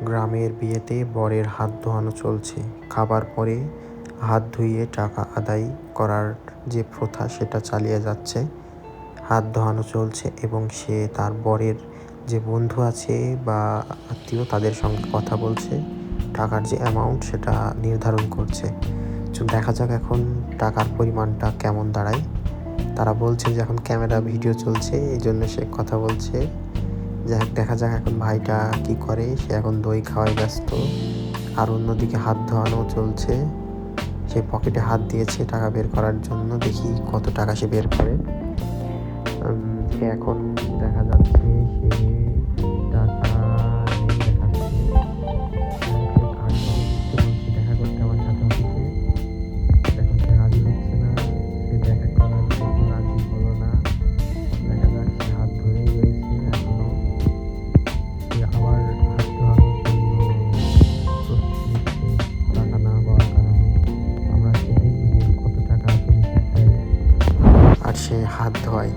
গ্রামের বিয়েতে বরের হাত ধোয়ানো চলছে। খাবার পরে হাত ধুইয়ে টাকা আদায় করার যে প্রথা সেটা চালিয়ে যাচ্ছে। হাত ধোয়ানো চলছে এবং সে তার বরের যে বন্ধু আছে বা আত্মীয় তাদের সঙ্গে কথা বলছে, টাকার যে অ্যামাউন্ট সেটা নির্ধারণ করছে। দেখা যাক এখন টাকার পরিমাণটা কেমন দাঁড়ায়। তারা বলছে যে এখন ক্যামেরা ভিডিও চলছে, এই জন্য সে কথা বলছে। দেখা যাক এখন ভাইটা কি করে। সে এখন দই খাওয়ায় ব্যস্ত, আর অন্যদিকে হাত ধোয়ানো চলছে। সে পকেটে হাত দিয়েছে টাকা বের করার জন্য, দেখি কত টাকা সে বের করে। সে এখন দেখা যাচ্ছে সে টাকা নেই দেখাচ্ছে। দেখা করতে আমার সাথে অফিসে, এখন সে রাজি হচ্ছে না, সে দেখা করার জন্য রাজি হলো না। দেখা যাক সে হাত ধরেই রয়েছে এখনো। সে আবার হাত ধোয়ানোর জন্য প্রস্তুতি নিচ্ছে টাকা না পাওয়ার কারণে। আমরা সে দেখব যে কত টাকা আসলে সে দেয়। আর সে হাত ধোয়।